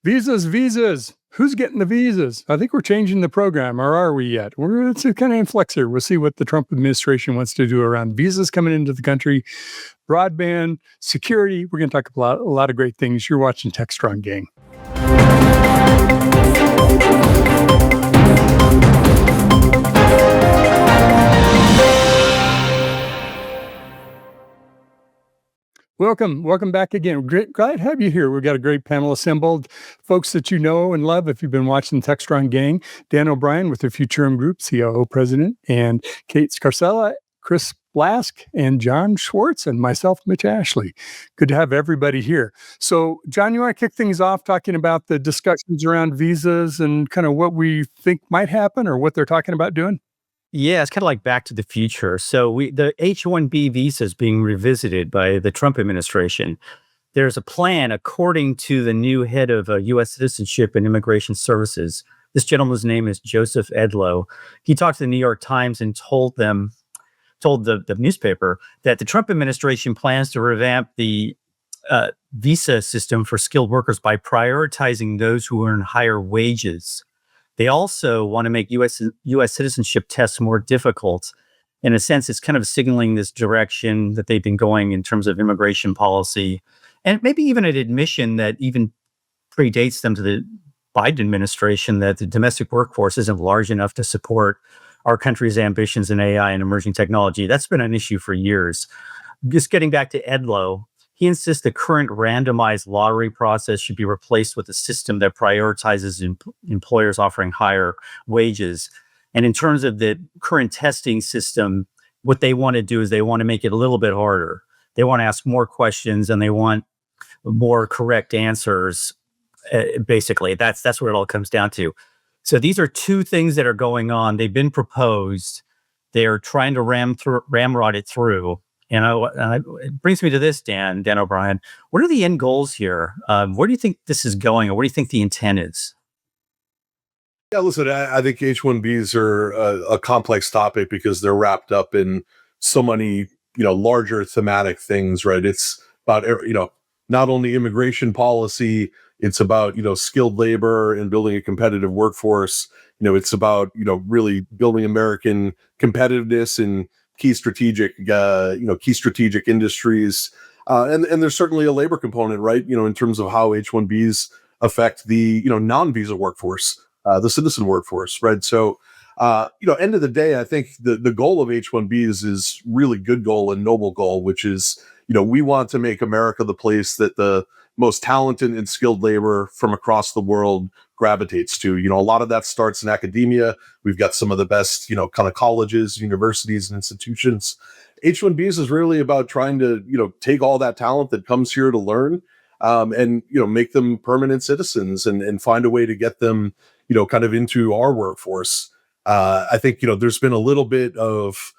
Visas. Who's getting the visas? I think we're changing the program, or are we yet? It's kind of in flux here. We'll see what the Trump administration wants to do around visas coming into the country, broadband, security. We're going to talk about a lot of great things. You're watching Techstrong Gang. Welcome back again. Glad to have you here. We've got a great panel assembled. Folks that you know and love if you've been watching Techstrong Gang. Dan O'Brien with the Futurum Group, COO President, and Kate Scarcella, Chris Blask, and John Schwartz, and myself, Mitch Ashley. Good to have everybody here. So, John, you want to kick things off talking about the discussions around visas and kind of what we think might happen or what they're talking about doing? Yeah, it's kind of like Back to the Future. So the H-1B visa is being revisited by the Trump administration. There's a plan, according to the new head of U.S. Citizenship and Immigration Services. This gentleman's name is Joseph Edlow. He talked to the New York Times and told the newspaper that the Trump administration plans to revamp the visa system for skilled workers by prioritizing those who earn higher wages. They also want to make U.S. citizenship tests more difficult. In a sense, it's kind of signaling this direction that they've been going in terms of immigration policy, and maybe even an admission that even predates them to the Biden administration that the domestic workforce isn't large enough to support our country's ambitions in AI and emerging technology. That's been an issue for years. Just getting back to Edlow, he insists the current randomized lottery process should be replaced with a system that prioritizes employers offering higher wages. And in terms of the current testing system, what they want to do is they want to make it a little bit harder. They want to ask more questions and they want more correct answers. Basically, that's what it all comes down to. So these are two things that are going on. They've been proposed. They are trying to ramrod it through. And it brings me to this, Dan O'Brien. What are the end goals here? Where do you think this is going, or what do you think the intent is? Yeah, listen, I think H-1Bs are a complex topic because they're wrapped up in so many, larger thematic things, right? It's about, not only immigration policy, it's about, skilled labor and building a competitive workforce. It's about, really building American competitiveness and key strategic industries. And there's certainly a labor component, right? In terms of how H-1Bs affect the, non-visa workforce, the citizen workforce, right? So, end of the day, I think the goal of H-1Bs is really good goal and noble goal, which is, we want to make America the place that the most talented and skilled labor from across the world gravitates to. A lot of that starts in academia. We've got some of the best, kind of colleges, universities, and institutions. H-1Bs is really about trying to, take all that talent that comes here to learn, and, make them permanent citizens and find a way to get them, kind of into our workforce. I think, there's been a little bit of,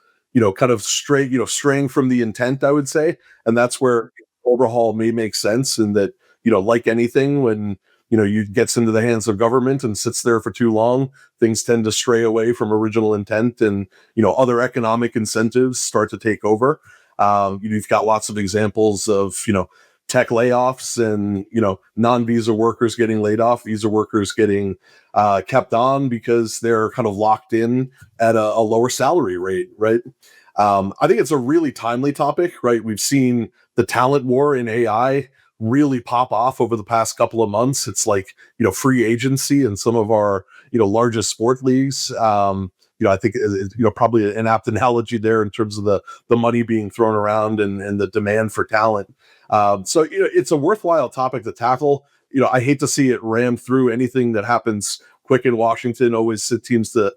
kind of straying from the intent, I would say. And that's where overhaul may make sense, and that, like anything, when, you gets into the hands of government and sits there for too long, things tend to stray away from original intent, and, other economic incentives start to take over. You've got lots of examples of, tech layoffs and, non-visa workers getting laid off, visa workers getting kept on because they're kind of locked in at a lower salary rate, right? I think it's a really timely topic, right? We've seen the talent war in AI really pop off over the past couple of months. It's like, free agency in some of our, largest sport leagues. I think, probably an apt analogy there in terms of the money being thrown around and the demand for talent. So, it's a worthwhile topic to tackle. I hate to see it ram through. Anything that happens quick in Washington always seems to,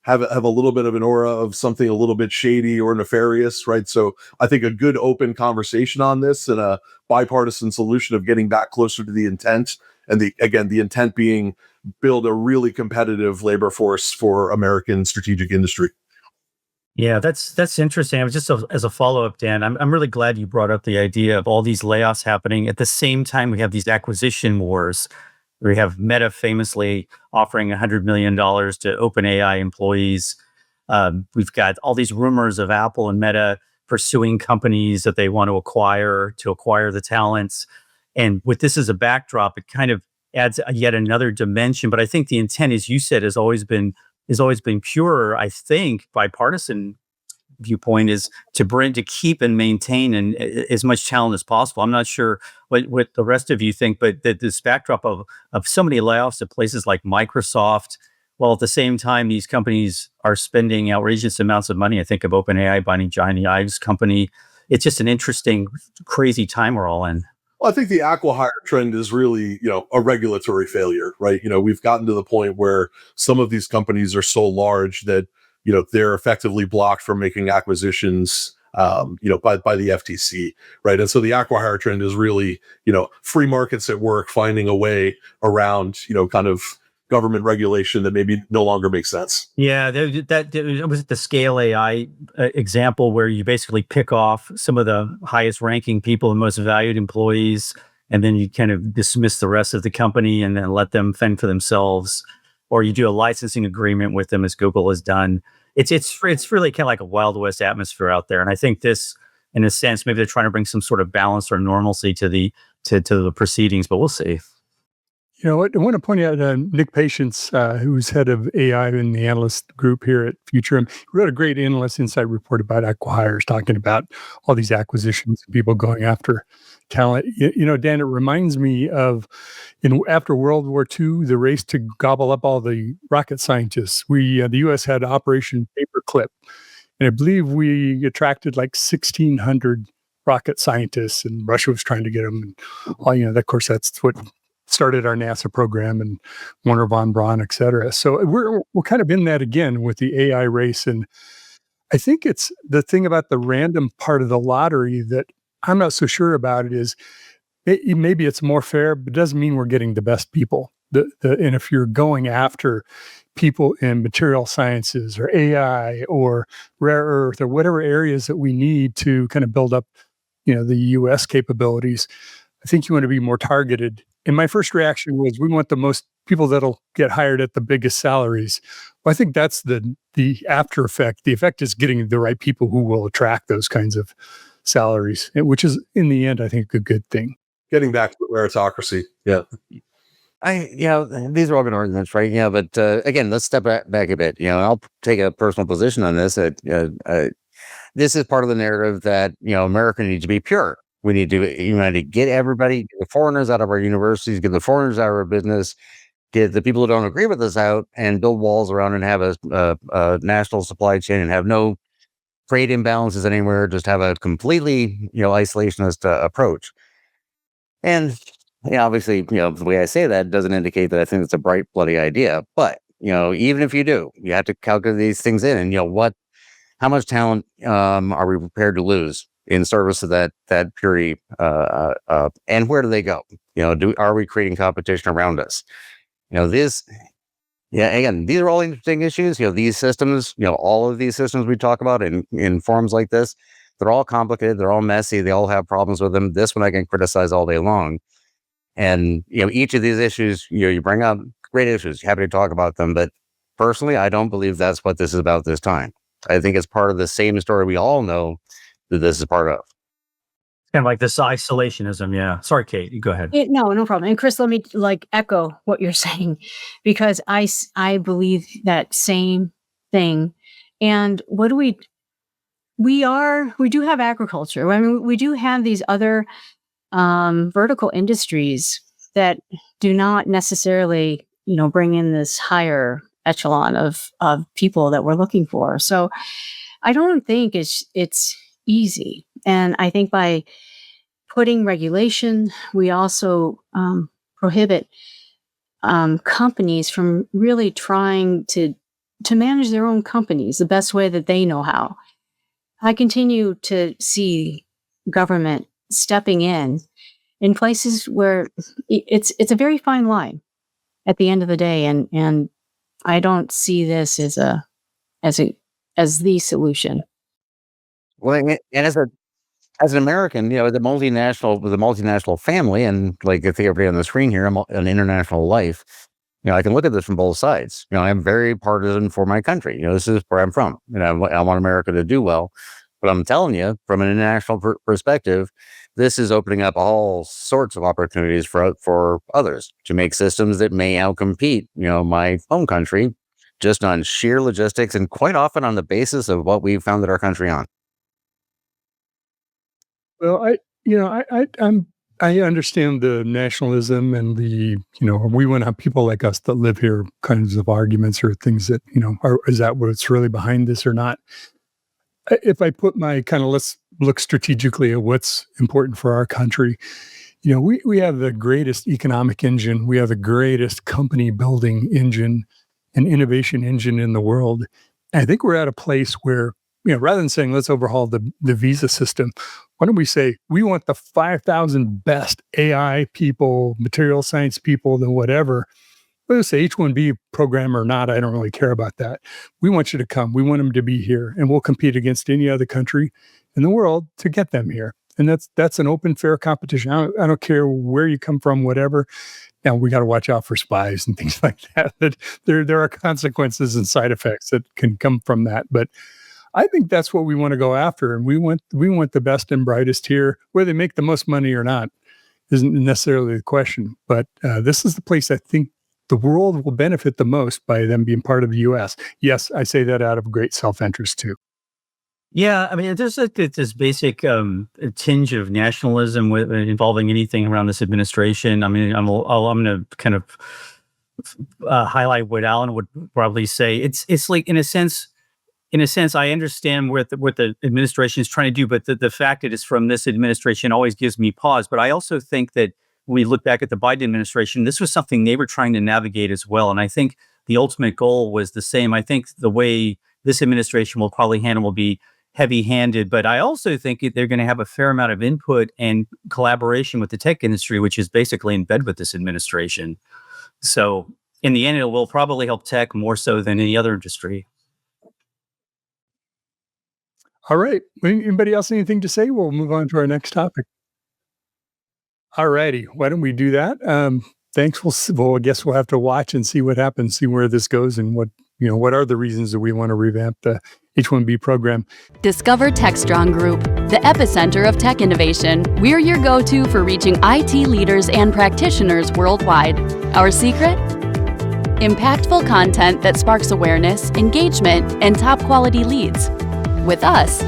have a little bit of an aura of something a little bit shady or nefarious, right? So I think a good open conversation on this and a bipartisan solution of getting back closer to the intent, and the intent being build a really competitive labor force for American strategic industry. Yeah, that's interesting. Just as a follow-up, Dan, I'm really glad you brought up the idea of all these layoffs happening at the same time we have these acquisition wars. We have Meta famously offering $100 million to OpenAI employees. We've got all these rumors of Apple and Meta pursuing companies that they want to acquire the talents. And with this as a backdrop, it kind of adds yet another dimension. But I think the intent, as you said, has always been pure. I think bipartisan viewpoint is to keep and maintain as much talent as possible. I'm not sure what the rest of you think, but this backdrop of so many layoffs at places like Microsoft, while at the same time these companies are spending outrageous amounts of money. I think of OpenAI buying Johnny Ive's company. It's just an interesting, crazy time we're all in. Well, I think the acqui-hire trend is really, a regulatory failure, right? We've gotten to the point where some of these companies are so large that, they're effectively blocked from making acquisitions, by the FTC, right? And so the acqui-hire trend is really, free markets at work, finding a way around, kind of government regulation that maybe no longer makes sense. Yeah, that was the Scale AI example where you basically pick off some of the highest ranking people and most valued employees, and then you kind of dismiss the rest of the company and then let them fend for themselves, or you do a licensing agreement with them, as Google has done. It's really kind of like a Wild West atmosphere out there, and I think this, in a sense, maybe they're trying to bring some sort of balance or normalcy to the proceedings, but we'll see. I want to point out Nick Patience, who's head of AI in the analyst group here at Futurum, wrote a great Analyst Insight report about acqui-hires, talking about all these acquisitions and people going after talent. Dan, it reminds me of after World War II, the race to gobble up all the rocket scientists. The U.S. had Operation Paperclip, and I believe we attracted like 1,600 rocket scientists, and Russia was trying to get them. And of course, that's what started our NASA program and Wernher von Braun, et cetera. So we're kind of in that again with the AI race. And I think it's the thing about the random part of the lottery that I'm not so sure about. It is maybe it's more fair, but it doesn't mean we're getting the best people. And if you're going after people in material sciences or AI or rare earth or whatever areas that we need to kind of build up, the U.S. capabilities, I think you want to be more targeted. And my first reaction was, we want the most people that'll get hired at the biggest salaries. Well, I think that's the after effect. The effect is getting the right people who will attract those kinds of salaries, which is, in the end, I think, a good thing. Getting back to meritocracy. Yeah. These are all good arguments, right? Yeah, but again, let's step back a bit. I'll take a personal position on this. This is part of the narrative that, America needs to be pure. We need to get everybody, get the foreigners out of our universities, get the foreigners out of our business, get the people who don't agree with us out, and build walls around and have a national supply chain and have no trade imbalances anywhere. Just have a completely, isolationist approach. And obviously, the way I say that doesn't indicate that I think it's a bright, bloody idea. But even if you do, you have to calculate these things in, and how much talent are we prepared to lose in service of that purity, and where do they go? Are we creating competition around us? Again, these are all interesting issues. These systems, all of these systems we talk about in forums like this, they're all complicated, they're all messy, they all have problems with them. This one I can criticize all day long. And each of these issues, you bring up great issues, happy to talk about them. But personally, I don't believe that's what this is about this time. I think it's part of the same story we all know that this is part of. Kind of like this isolationism. Yeah. Sorry, Kate, you go ahead. No problem. And Chris, let me echo what you're saying, because I believe that same thing. And what do we do have agriculture. I mean, we do have these other vertical industries that do not necessarily, bring in this higher echelon of people that we're looking for. So I don't think it's easy. And I think by putting regulation, we also prohibit companies from really trying to manage their own companies the best way that they know how. I continue to see government stepping in places where it's a very fine line at the end of the day, and I don't see this as the solution. Well, and as an American, with a multinational family, and like I think everybody on the screen here, I'm an international life. I can look at this from both sides. I'm very partisan for my country. This is where I'm from. I want America to do well. But I'm telling you, from an international perspective, this is opening up all sorts of opportunities for others to make systems that may outcompete, my home country, just on sheer logistics and quite often on the basis of what we've founded our country on. Well, I understand the nationalism and we want to have people like us that live here kinds of arguments or things that, is that what's really behind this or not? If I put my let's look strategically at what's important for our country, we have the greatest economic engine. We have the greatest company building engine and innovation engine in the world. And I think we're at a place where, rather than saying, let's overhaul the visa system, why don't we say, we want the 5,000 best AI people, material science people, the whatever, whether it's H-1B program or not, I don't really care about that. We want you to come. We want them to be here, and we'll compete against any other country in the world to get them here. And that's an open, fair competition. I don't care where you come from, whatever. Now, we got to watch out for spies and things like that. That there are consequences and side effects that can come from that. But I think that's what we want to go after, and we want the best and brightest here. Whether they make the most money or not isn't necessarily the question. But this is the place I think the world will benefit the most by them being part of the U.S. Yes, I say that out of great self-interest too. Yeah, I mean, there's this basic tinge of nationalism involving anything around this administration. I mean, I'm going to kind of highlight what Alan would probably say. It's like in a sense, I understand what the administration is trying to do, but the fact that it's from this administration always gives me pause. But I also think that when we look back at the Biden administration, this was something they were trying to navigate as well. And I think the ultimate goal was the same. I think the way this administration will probably handle will be heavy-handed, but I also think they're going to have a fair amount of input and collaboration with the tech industry, which is basically in bed with this administration. So in the end, it will probably help tech more so than any other industry. All right. Anybody else anything to say? We'll move on to our next topic. All righty. Why don't we do that? Thanks. I guess we'll have to watch and see what happens, see where this goes, and what are the reasons that we want to revamp the H-1B program. Discover Techstrong Group, the epicenter of tech innovation. We're your go-to for reaching IT leaders and practitioners worldwide. Our secret? Impactful content that sparks awareness, engagement, and top-quality leads. With us,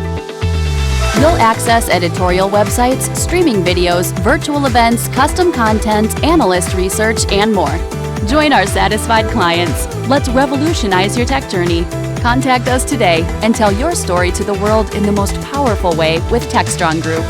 you'll access editorial websites, streaming videos, virtual events, custom content, analyst research, and more. Join our satisfied clients. Let's revolutionize your tech journey. Contact us today and tell your story to the world in the most powerful way with Techstrong Group.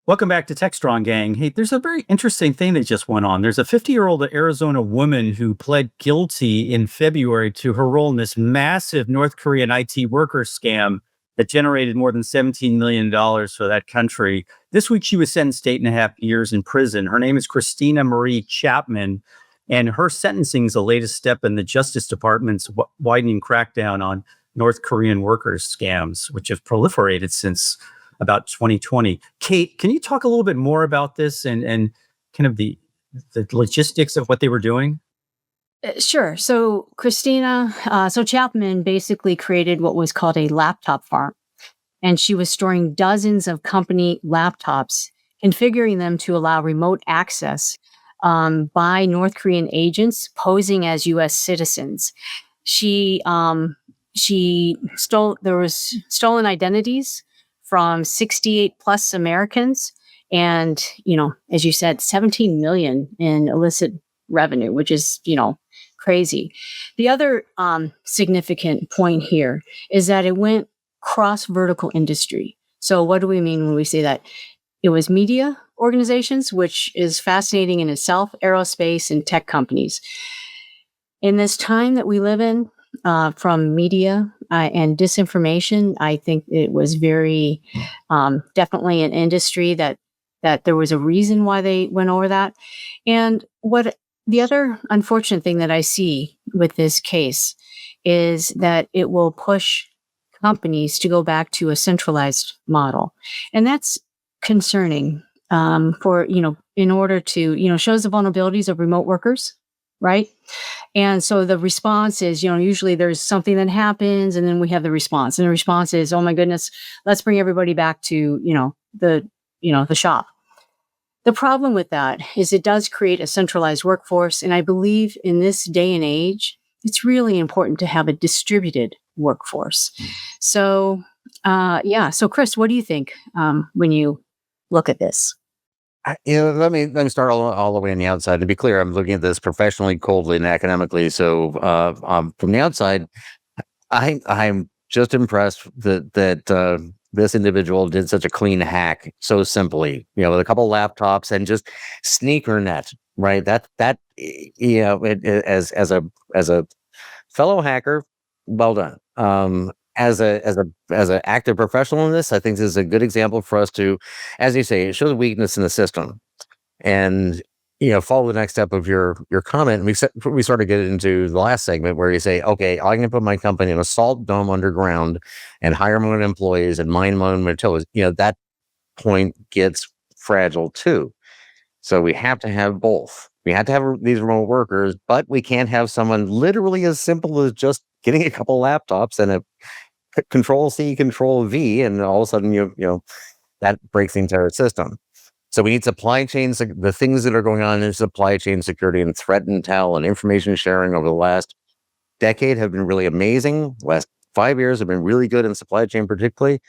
Welcome back to Techstrong Gang. Hey, there's a very interesting thing that just went on. There's a 50-year-old Arizona woman who pled guilty in February to her role in this massive North Korean IT worker scam that generated more than $17 million for that country. This week, she was sentenced to 8.5 years in prison. Her name is Christina Marie Chapman, and her sentencing is the latest step in the Justice Department's widening crackdown on North Korean workers scams, which have proliferated since about 2020. Kate, can you talk a little bit more about this and kind of the logistics of what they were doing? Sure. So Chapman basically created what was called a laptop farm. And she was storing dozens of company laptops, configuring them to allow remote access by North Korean agents posing as U.S. citizens. There was stolen identities from 68 plus Americans. And, as you said, 17 million in illicit revenue, which is, crazy. The other significant point here is that it went cross-vertical industry. So what do we mean when we say that? It was media organizations, which is fascinating in itself, aerospace and tech companies. In this time that we live in, from media and disinformation, I think it was very definitely an industry that there was a reason why they went over that. And what the other unfortunate thing that I see with this case is that it will push companies to go back to a centralized model. And that's concerning in order to, shows the vulnerabilities of remote workers right? And so the response is, usually there's something that happens and then we have the response. And the response is, oh my goodness, let's bring everybody back to, the shop. The problem with that is it does create a centralized workforce. And I believe in this day and age, it's really important to have a distributed workforce. So, So Chris, what do you think when you look at this? Let me start all the way on the outside. To be clear, I'm looking at this professionally, coldly, and academically. So, from the outside, I'm just impressed that this individual did such a clean hack so simply. With a couple laptops and just sneaker net, right? As a fellow hacker, well done. As an active professional in this, I think this is a good example for us to, as you say, it shows weakness in the system, and follow the next step of your comment. We sort of get into the last segment where you say, okay, I'm going to put my company in a salt dome underground and hire my own employees and mine my own materials. That point gets fragile too. So we have to have both. We have to have these remote workers, but we can't have someone literally as simple as just getting a couple laptops and a Control C, Control V, and all of a sudden that breaks the entire system. So we need supply chains, the things that are going on in supply chain security and threat intel and information sharing over the last decade have been really amazing. The last 5 years have been really good in supply chain particularly.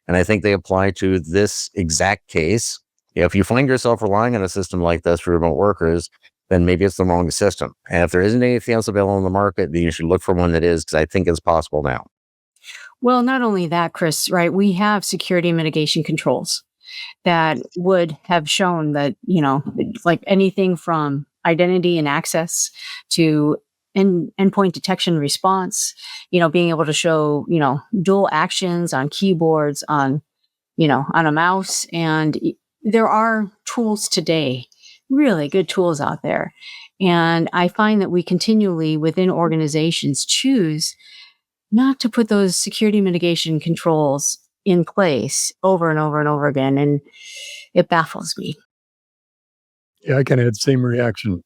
And I think they apply to this exact case. If you find yourself relying on a system like this for remote workers, then maybe it's the wrong system. And if there isn't anything else available in the market, then you should look for one that is, because I think it's possible now. Well, not only that, Chris, right? We have security mitigation controls that would have shown that, like anything from identity and access to endpoint detection response, being able to show, dual actions on keyboards, on a mouse. And there are tools today, really good tools out there. And I find that we continually within organizations choose not to put those security mitigation controls in place over and over and over again. And it baffles me. Yeah, I kind of had the same reaction.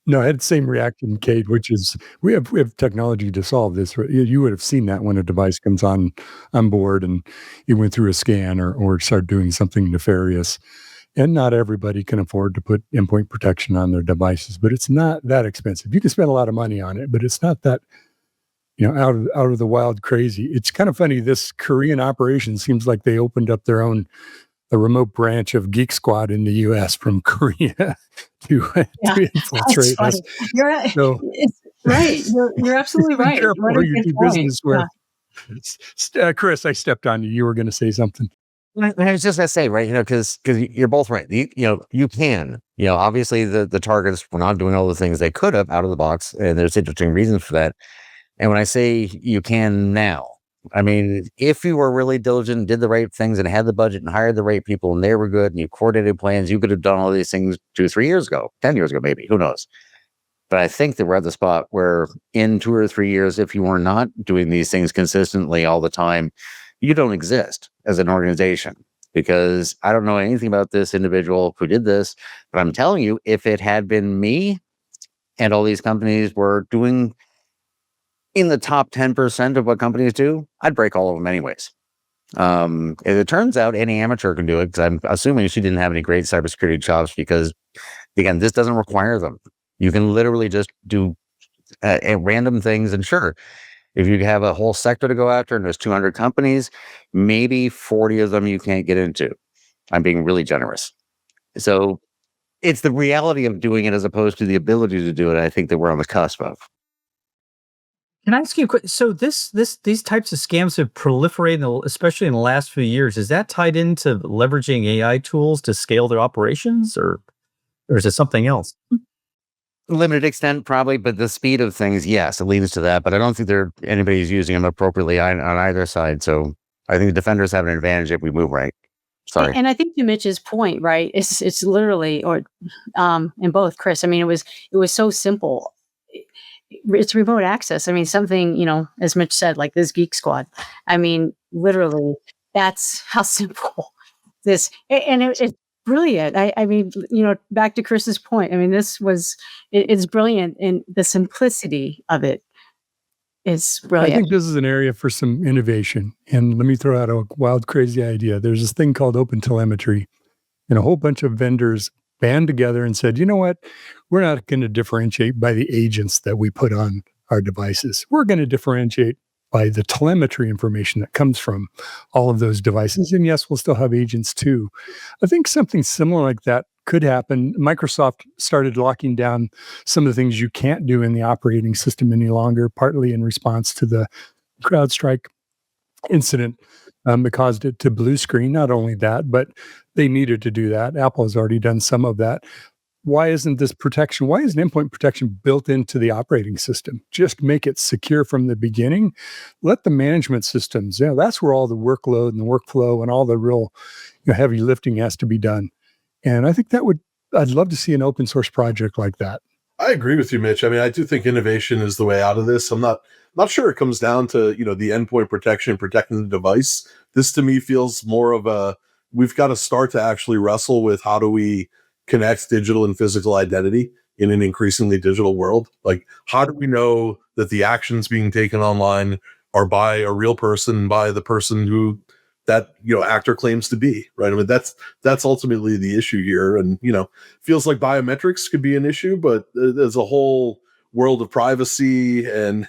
No, I had the same reaction, Kate, which is we have technology to solve this. Right? You would have seen that when a device comes on board and it went through a scan or started doing something nefarious. And not everybody can afford to put endpoint protection on their devices, but it's not that expensive. You can spend a lot of money on it, but it's not that out of the wild crazy. It's kind of funny. This Korean operation seems like they opened up their own a remote branch of Geek Squad in the U.S. from Korea to infiltrate us. You're right. So, right. You're absolutely right. Careful where you do business with. Chris, I stepped on you. You were going to say something. I was just going to say, right, because you're both right. You can, obviously the targets were not doing all the things they could have out of the box, and there's interesting reasons for that. And when I say you can now, I mean, if you were really diligent, did the right things and had the budget and hired the right people and they were good and you coordinated plans, you could have done all these things 2 or 3 years ago, 10 years ago, maybe, who knows? But I think that we're at the spot where in 2 or 3 years, if you were not doing these things consistently all the time, you don't exist as an organization, because I don't know anything about this individual who did this, but I'm telling you, if it had been me and all these companies were doing in the top 10% of what companies do, I'd break all of them anyways. As it turns out, any amateur can do it, because I'm assuming she didn't have any great cybersecurity chops, because, again, this doesn't require them. You can literally just do random things. And sure, if you have a whole sector to go after and there's 200 companies, maybe 40 of them you can't get into. I'm being really generous. So it's the reality of doing it as opposed to the ability to do it, I think, that we're on the cusp of. Can I ask you a question? So these types of scams have proliferated, especially in the last few years. Is that tied into leveraging AI tools to scale their operations, or is it something else? Limited extent, probably, but the speed of things, yes, it leads to that. But I don't think anybody's using them appropriately on either side. So I think the defenders have an advantage if we move right. Sorry. And I think to Mitch's point, right? It's literally, or in both, Chris. I mean, it was so simple. It's remote access. I mean, something, as Mitch said, like this Geek Squad. I mean, literally, that's how simple this. And brilliant. I mean, back to Chris's point. I mean, it's brilliant, and the simplicity of it is I brilliant. think this is an area for some innovation. And let me throw out a wild, crazy idea. There's this thing called open telemetry, and a whole bunch of vendors band together and said, you know what? We're not going to differentiate by the agents that we put on our devices. We're going to differentiate by the telemetry information that comes from all of those devices. And yes, we'll still have agents too. I think something similar like that could happen. Microsoft started locking down some of the things you can't do in the operating system any longer, partly in response to the CrowdStrike incident that caused it to blue screen. Not only that, but they needed to do that. Apple has already done some of that. Why isn't this protection? Why isn't endpoint protection built into the operating system? Just make it secure from the beginning. Let the management systems, that's where all the workload and the workflow and all the real heavy lifting has to be done. And I think I'd love to see an open source project like that. I agree with you, Mitch. I mean, I do think innovation is the way out of this. I'm not sure it comes down to, the endpoint protection, protecting the device. This to me feels more of we've got to start to actually wrestle with how do we connect digital and physical identity in an increasingly digital world. Like, how do we know that the actions being taken online are by a real person, by the person who that actor claims to be, right? I mean, that's ultimately the issue here. And feels like biometrics could be an issue, but there's a whole world of privacy and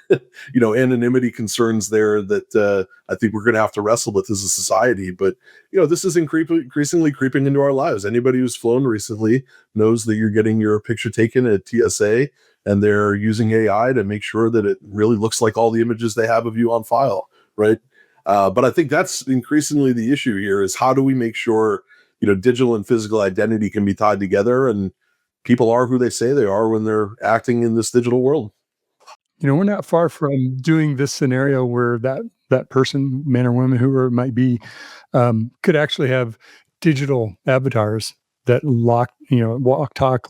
anonymity concerns there that I think we're going to have to wrestle with as a society. But this is increasingly creeping into our lives. Anybody who's flown recently knows that you're getting your picture taken at TSA, and they're using AI to make sure that it really looks like all the images they have of you on file, right? But I think that's increasingly the issue here: is how do we make sure digital and physical identity can be tied together, and people are who they say they are when they're acting in this digital world. We're not far from doing this scenario where that person, man or woman, whoever it might be, could actually have digital avatars that walk, talk,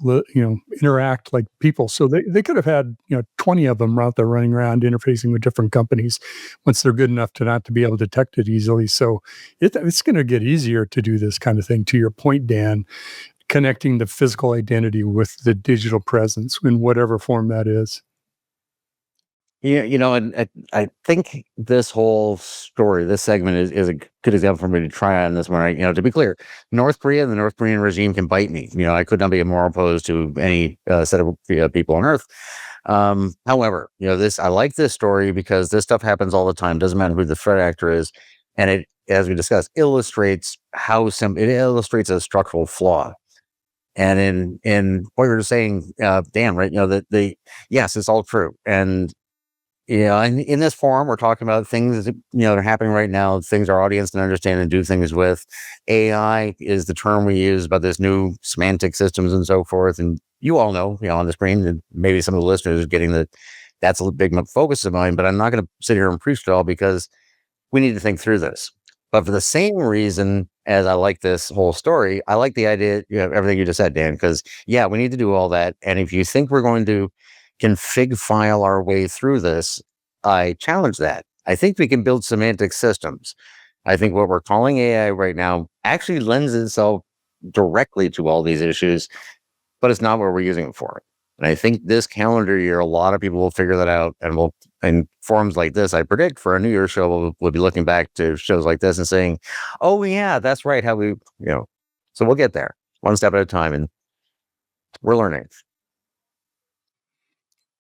interact like people. So they could have had 20 of them out there running around interfacing with different companies once they're good enough to not to be able to detect it easily. So it's going to get easier to do this kind of thing. To your point, Dan, connecting the physical identity with the digital presence in whatever form that is. Yeah, and I think this whole story, this segment is a good example for me to try on this one. Right? To be clear, North Korea, the North Korean regime can bite me. I could not be more opposed to any set of people on Earth. However, I like this story because this stuff happens all the time. Doesn't matter who the threat actor is, and it, as we discussed, illustrates it illustrates a structural flaw. And in what you were saying, Dan, right? Yes, it's all true. And in this forum, we're talking about things that are happening right now, things our audience can understand and do things with. AI is the term we use about this new semantic systems and so forth. And you all know, on the screen, and maybe some of the listeners are getting that's a big focus of mine. But I'm not going to sit here and preach it all because we need to think through this. But for the same reason as I like this whole story, I like the idea, everything you just said, Dan, because we need to do all that. And if you think we're going to config file our way through this, I challenge that. I think we can build semantic systems. I think what we're calling AI right now actually lends itself directly to all these issues, but it's not what we're using it for. And I think this calendar year, a lot of people will figure that out, and in forums like this, I predict for a New Year's show, we'll be looking back to shows like this and saying, oh yeah, that's right. How we, so we'll get there one step at a time, and we're learning.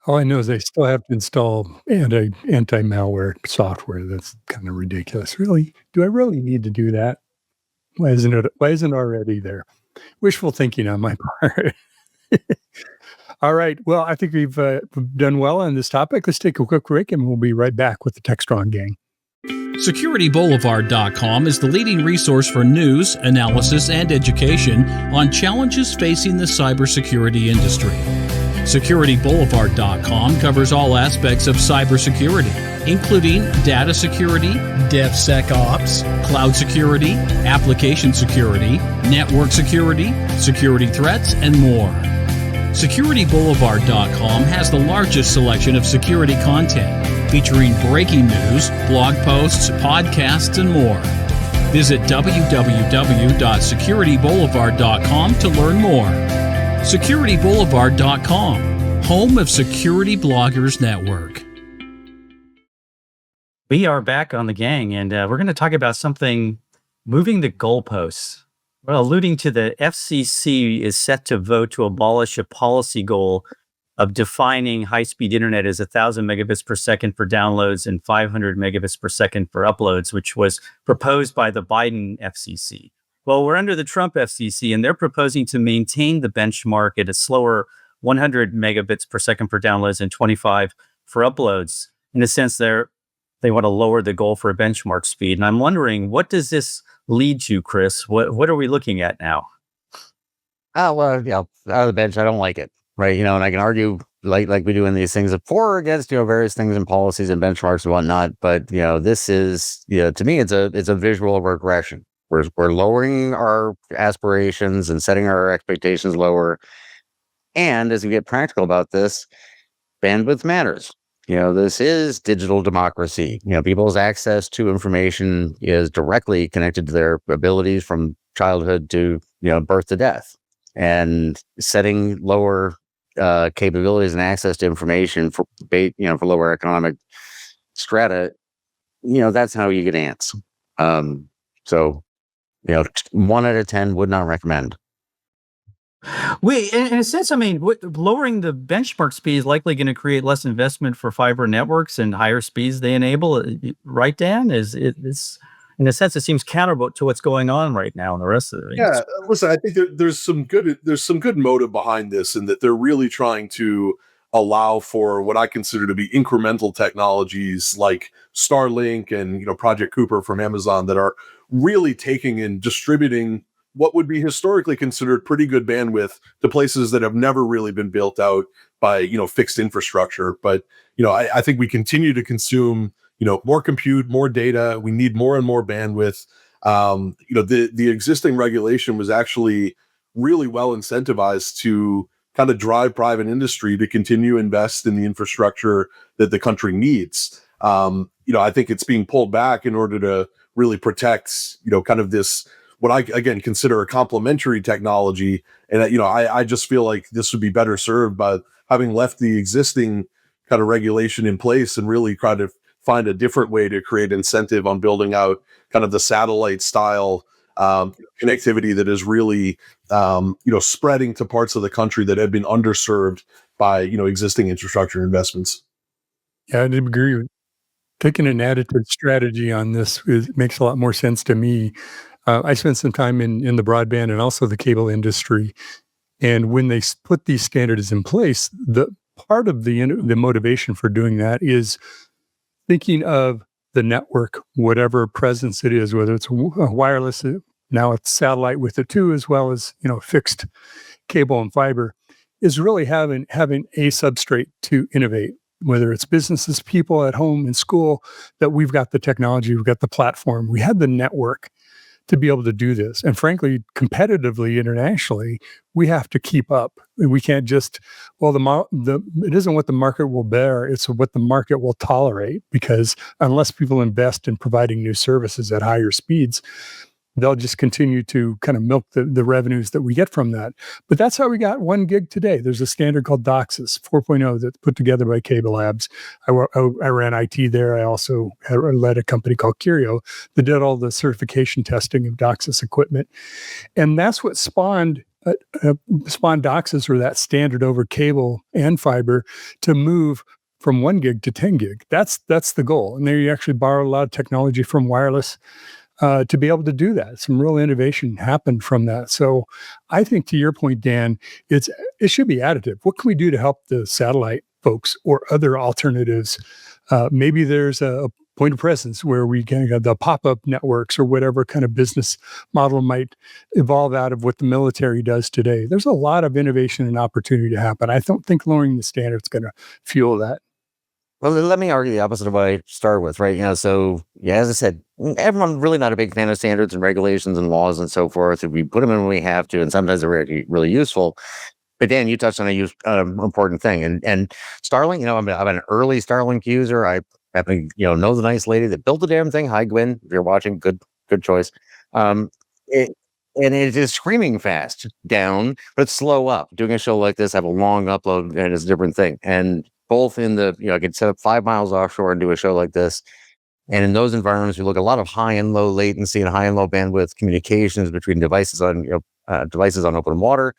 All I know is they still have to install anti-malware software. That's kind of ridiculous. Really? Do I really need to do that? Why isn't it already there? Wishful thinking on my part. All right. Well, I think we've done well on this topic. Let's take a quick break, and we'll be right back with the Techstrong Gang. SecurityBoulevard.com is the leading resource for news, analysis, and education on challenges facing the cybersecurity industry. SecurityBoulevard.com covers all aspects of cybersecurity, including data security, DevSecOps, cloud security, application security, network security, security threats, and more. SecurityBoulevard.com has the largest selection of security content, featuring breaking news, blog posts, podcasts, and more. Visit www.securityboulevard.com to learn more. SecurityBoulevard.com, home of Security Bloggers Network. We are back on the gang, and we're going to talk about something, moving the goalposts. Well, alluding to the FCC is set to vote to abolish a policy goal of defining high-speed internet as 1,000 megabits per second for downloads and 500 megabits per second for uploads, which was proposed by the Biden FCC. Well, we're under the Trump FCC, and they're proposing to maintain the benchmark at a slower 100 megabits per second for downloads and 25 for uploads. In a sense, they want to lower the goal for benchmark speed. And I'm wondering, what does this lead to, Chris? What are we looking at now? Well, out of the bench, I don't like it, right? And I can argue like we do in these things, for or against, various things and policies and benchmarks and whatnot. But this is, to me, it's a visual regression. We're lowering our aspirations and setting our expectations lower. And as we get practical about this, bandwidth matters. This is digital democracy. People's access to information is directly connected to their abilities from childhood to, birth to death. And setting lower capabilities and access to information for lower economic strata, that's how you get ants. So 1 out of 10 would not recommend. Wait, in a sense, lowering the benchmark speed is likely going to create less investment for fiber networks and higher speeds they enable. Right, Dan? It's in a sense, it seems counter to what's going on right now in the rest of the industry. Yeah, listen, I think there's some good motive behind this, in that they're really trying to allow for what I consider to be incremental technologies like Starlink and Project Cooper from Amazon that are really taking and distributing what would be historically considered pretty good bandwidth to places that have never really been built out by, fixed infrastructure. But, I think we continue to consume, more compute, more data. We need more and more bandwidth. The existing regulation was actually really well incentivized to kind of drive private industry to continue to invest in the infrastructure that the country needs. I think it's being pulled back in order to really protect, kind of this, what I, again, consider a complementary technology. And, I just feel like this would be better served by having left the existing kind of regulation in place and really try to find a different way to create incentive on building out kind of the satellite style connectivity that is really, spreading to parts of the country that have been underserved by, existing infrastructure investments. Yeah, I agree. Taking an additive strategy on this makes a lot more sense to me. I spent some time in the broadband and also the cable industry. And when they put these standards in place, the part of the motivation for doing that is thinking of the network, whatever presence it is, whether it's wireless, now it's satellite with it too, as well as, fixed cable and fiber, is really having a substrate to innovate, whether it's businesses, people at home, in school, that we've got the technology, we've got the platform, we have the network to be able to do this. And frankly, competitively, internationally, we have to keep up. We can't just, it isn't what the market will bear, it's what the market will tolerate, because unless people invest in providing new services at higher speeds, they'll just continue to kind of milk the revenues that we get from that. But that's how we got 1 gig today. There's a standard called DOCSIS 4.0 that's put together by Cable Labs. I ran IT there. I also led a company called Curio that did all the certification testing of DOCSIS equipment. And that's what spawned DOCSIS, or that standard over cable and fiber, to move from 1 gig to 10 gig. That's the goal. And there you actually borrow a lot of technology from wireless to be able to do that. Some real innovation happened from that. So I think, to your point, Dan, it should be additive. What can we do to help the satellite folks or other alternatives? Maybe there's a point of presence where we can have the pop-up networks or whatever kind of business model might evolve out of what the military does today. There's a lot of innovation and opportunity to happen. I don't think lowering the standard is going to fuel that. Well, let me argue the opposite of what I started with, right? So, as I said, everyone's really not a big fan of standards and regulations and laws and so forth. We put them in when we have to, and sometimes they're really, really useful. But Dan, you touched on an important thing. And Starlink, I'm an early Starlink user. I happen to, know the nice lady that built the damn thing. Hi, Gwen. If you're watching, good good choice. It, and it is screaming fast down, but slow up. Doing a show like this, I have a long upload, and it's a different thing. And both in the, I can set up 5 miles offshore and do a show like this. And in those environments, we look at a lot of high and low latency and high and low bandwidth communications between devices on devices on open water.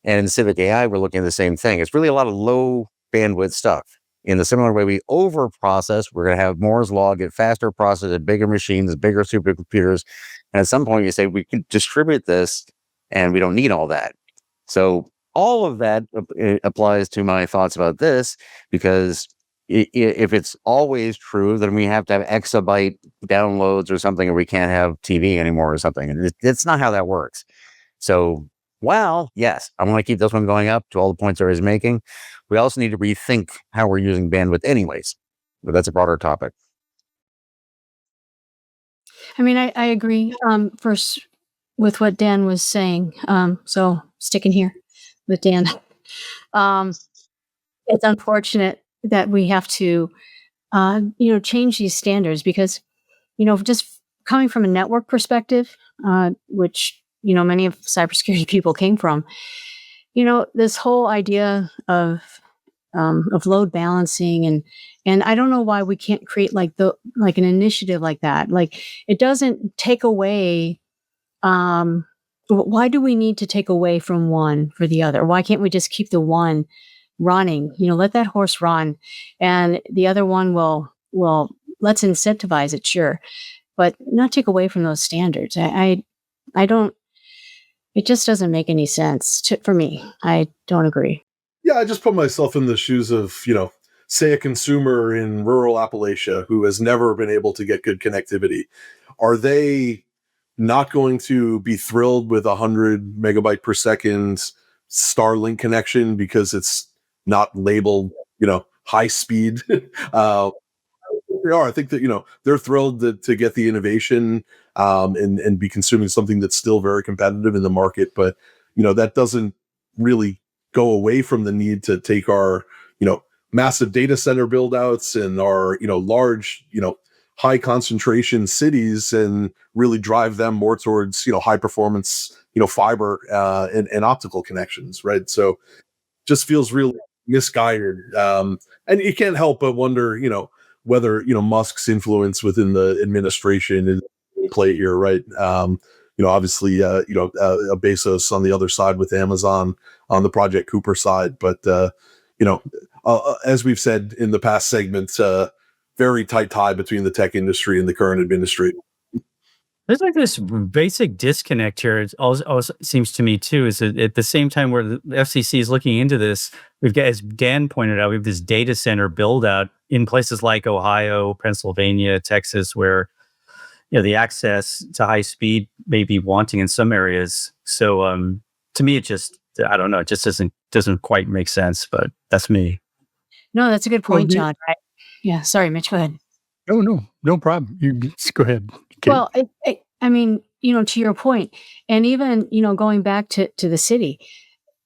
And in Civic AI, we're looking at the same thing. It's really a lot of low bandwidth stuff. In the similar way we over process, we're going to have Moore's law, get faster processed at bigger machines, bigger supercomputers. And at some point, you say we can distribute this, and we don't need all that. So all of that applies to my thoughts about this, because if it's always true, then we have to have exabyte downloads or something, or we can't have TV anymore or something. And it's not how that works. So, well, yes, I want to keep this one going up to all the points I was making. We also need to rethink how we're using bandwidth anyways, but that's a broader topic. I mean, I agree first with what Dan was saying. So sticking here with Dan, it's unfortunate that we have to, change these standards because, just coming from a network perspective, which, many of cybersecurity people came from, this whole idea of load balancing and I don't know why we can't create like an initiative like that. Like it doesn't take away. Why do we need to take away from one for the other? Why can't we just keep the one running? Let that horse run, and the other one will. Let's incentivize it, sure, but not take away from those standards. I don't. It just doesn't make any sense for me. I don't agree. Yeah, I just put myself in the shoes of, say a consumer in rural Appalachia who has never been able to get good connectivity. Are they not going to be thrilled with 100 megabyte per second Starlink connection because it's not labeled, high speed? They are. I think that, they're thrilled to get the innovation and be consuming something that's still very competitive in the market. But, that doesn't really go away from the need to take our, massive data center build outs and our, large, high concentration cities and really drive them more towards, high performance, fiber and optical connections. Right. So just feels really misguided. And you can't help but wonder, whether, Musk's influence within the administration is in play here. Right. Obviously, Bezos on the other side with Amazon on the Project Cooper side. But, as we've said in the past segments, very tight tie between the tech industry and the current administration. There's like this basic disconnect here. It also seems to me too, is that at the same time where the FCC is looking into this, we've got, as Dan pointed out, we have this data center build out in places like Ohio, Pennsylvania, Texas, where the access to high speed may be wanting in some areas. So to me, it just, I don't know, it just doesn't quite make sense. But that's me. No, that's a good point, John. Right? Yeah. Sorry, Mitch. Go ahead. Oh, no problem. You just go ahead. Kate. Well, I mean, to your point, and even, going back to the city,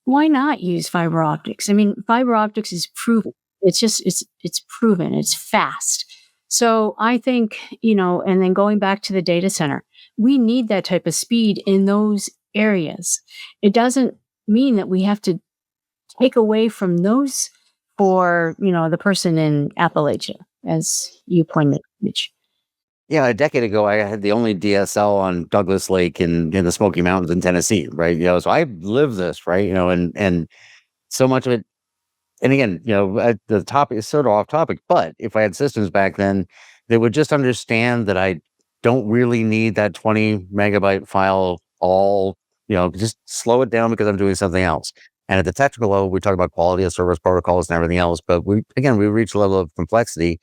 why not use fiber optics? I mean, fiber optics is proven. It's proven. It's fast. So I think, and then going back to the data center, we need that type of speed in those areas. It doesn't mean that we have to take away from those for, the person in Appalachia, as you pointed, Mitch. Yeah, a decade ago, I had the only DSL on Douglas Lake in the Smoky Mountains in Tennessee, right? So I live this, right? And so much of it. And again, the topic is sort of off topic, but if I had systems back then, they would just understand that I don't really need that 20 megabyte file all, just slow it down because I'm doing something else. And at the technical level, we talk about quality of service protocols and everything else, but we reach a level of complexity.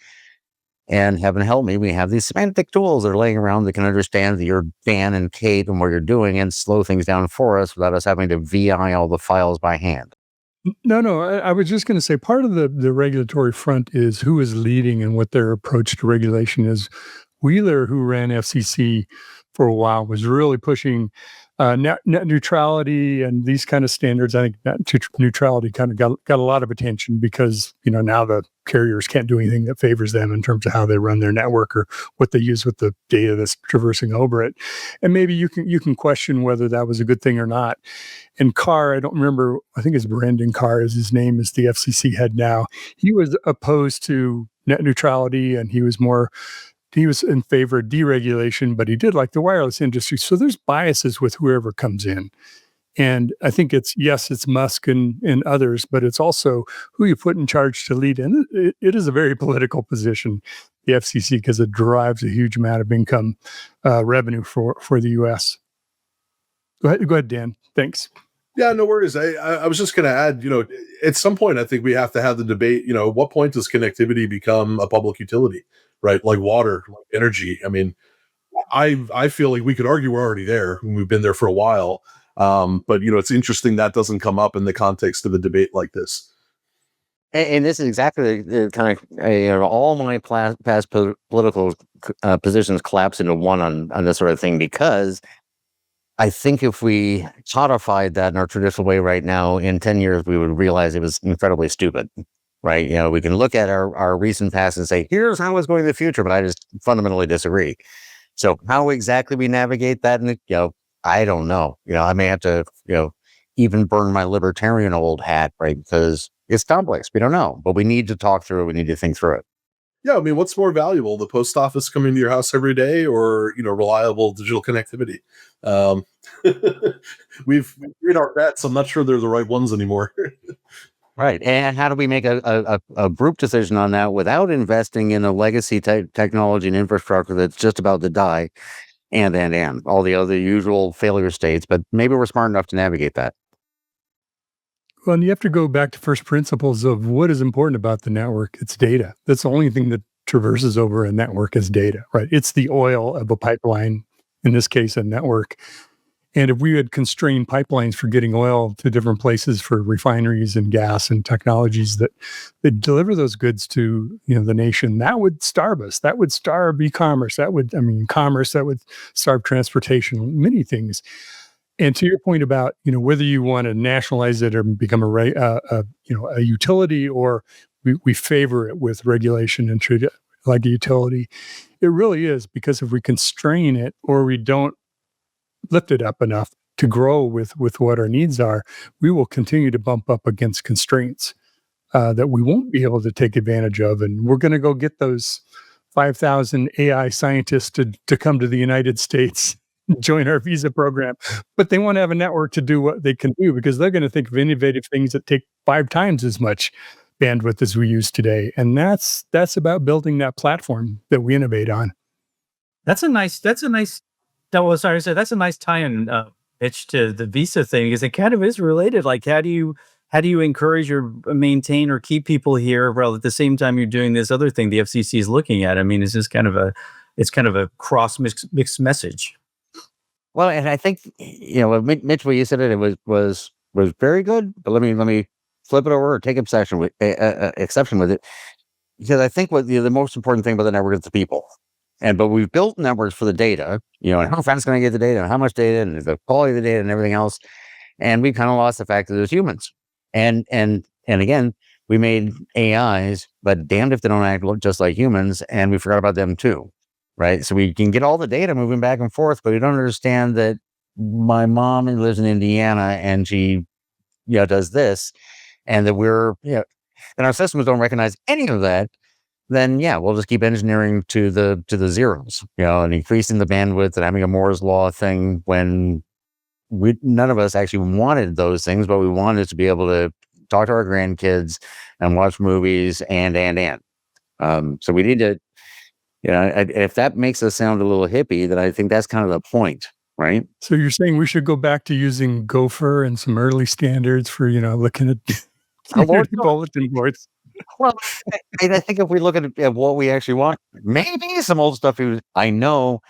And heaven help me, we have these semantic tools that are laying around that can understand that you're Dan and Kate and what you're doing and slow things down for us without us having to VI all the files by hand. No. I was just going to say part of the regulatory front is who is leading and what their approach to regulation is. Wheeler, who ran FCC for a while, was really pushing net neutrality and these kind of standards. I think net neutrality kind of got a lot of attention because, now the carriers can't do anything that favors them in terms of how they run their network or what they use with the data that's traversing over it. And maybe you can question whether that was a good thing or not. And Carr, I don't remember, I think it's Brendan Carr is his name, is the FCC head now. He was opposed to net neutrality, and he was in favor of deregulation, but he did like the wireless industry. So there's biases with whoever comes in. And I think it's Musk and others, but it's also who you put in charge to lead. And it is a very political position, the FCC, because it drives a huge amount of income revenue for the U.S. Go ahead, Dan. Thanks. Yeah, no worries. I was just going to add, at some point, I think we have to have the debate, at what point does connectivity become a public utility, right? Like water, like energy. I mean, I feel like we could argue we're already there and we've been there for a while. But, it's interesting that doesn't come up in the context of a debate like this. And this is exactly the kind of all my past political positions collapse into one on this sort of thing, because I think if we codified that in our traditional way right now, in 10 years, we would realize it was incredibly stupid, right? We can look at our recent past and say, here's how it's going in the future, but I just fundamentally disagree. So how exactly we navigate that, I don't know. I may have to, even burn my libertarian old hat, right? Because it's complex. We don't know, but we need to talk through it. We need to think through it. Yeah, I mean, what's more valuable, the post office coming to your house every day, or reliable digital connectivity? We've read our bets. I'm not sure they're the right ones anymore. Right, and how do we make a group decision on that without investing in a legacy technology and infrastructure that's just about to die, and all the other usual failure states? But maybe we're smart enough to navigate that. Well, and you have to go back to first principles of what is important about the network. It's data. That's the only thing that traverses over a network is data, right? It's the oil of a pipeline, in this case, a network. And if we had constrained pipelines for getting oil to different places for refineries and gas and technologies that deliver those goods to the nation, that would starve us. That would starve e-commerce. Commerce. That would starve transportation. Many things. And to your point about whether you want to nationalize it or become a utility, or we favor it with regulation and treat it like a utility, it really is, because if we constrain it or we don't lift it up enough to grow with what our needs are, we will continue to bump up against constraints that we won't be able to take advantage of. And we're going to go get those 5,000 AI scientists to come to the United States, join our visa program, but they want to have a network to do what they can do, because they're going to think of innovative things that take 5 times as much bandwidth as we use today. And that's about building that platform that we innovate on. That's a nice tie-in, Mitch, to the visa thing, because it kind of is related. Like, how do you encourage or maintain or keep people here while at the same time you're doing this other thing the FCC is looking at? I mean, it's just kind of a cross mixed message. Well, and I think Mitch, when you said it, it was very good. But let me flip it over or take exception with it, because I think what the most important thing about the network is the people. But we've built networks for the data, and how fast can I get the data, and how much data, and the quality of the data, and everything else. And we kind of lost the fact that there's humans. And again, we made AIs, but damned if they don't act just like humans, and we forgot about them too. Right. So we can get all the data moving back and forth, but we don't understand that my mom lives in Indiana and she, does this, and that and our systems don't recognize any of that. Then, we'll just keep engineering to the zeros, and increasing the bandwidth and having a Moore's law thing when none of us actually wanted those things, but we wanted to be able to talk to our grandkids and watch movies and. So we need to, if that makes us sound a little hippie, then I think that's kind of the point, right? So you're saying we should go back to using Gopher and some early standards for, looking at community bulletin boards. Well, I think if we look at what we actually want, maybe some old stuff. I know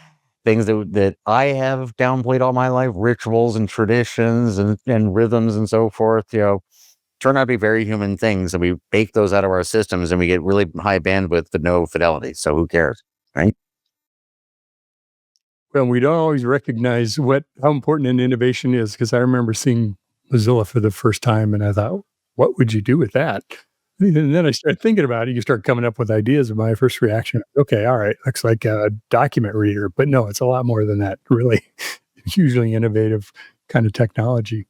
things that I have downplayed all my life, rituals and traditions and rhythms and so forth, turn out to be very human things, and we bake those out of our systems and we get really high bandwidth but no fidelity. So who cares, right? Well, we don't always recognize how important an innovation is, because I remember seeing Mozilla for the first time and I thought, what would you do with that? And then I started thinking about it. You start coming up with ideas. And my first reaction, okay, all right, looks like a document reader. But no, it's a lot more than that, really. Hugely innovative kind of technology.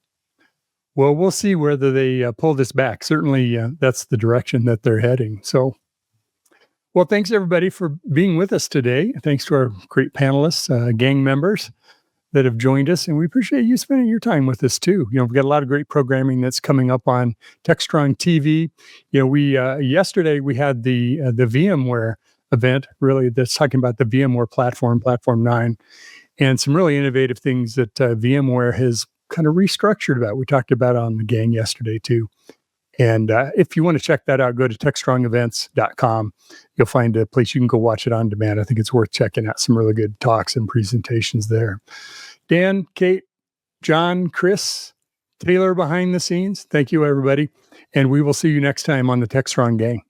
Well, we'll see whether they pull this back. Certainly, that's the direction that they're heading. So, well, thanks everybody for being with us today. Thanks to our great panelists, gang members that have joined us, and we appreciate you spending your time with us too. We've got a lot of great programming that's coming up on Techstrong TV. We yesterday we had the VMware event, really that's talking about the VMware platform 9, and some really innovative things that VMware has kind of restructured about. We talked about it on the gang yesterday too. And if you want to check that out, go to techstrongevents.com. You'll find a place you can go watch it on demand. I think it's worth checking out. Some really good talks and presentations there. Dan, Kate, John, Chris, Taylor behind the scenes. Thank you, everybody. And we will see you next time on the Techstrong Gang.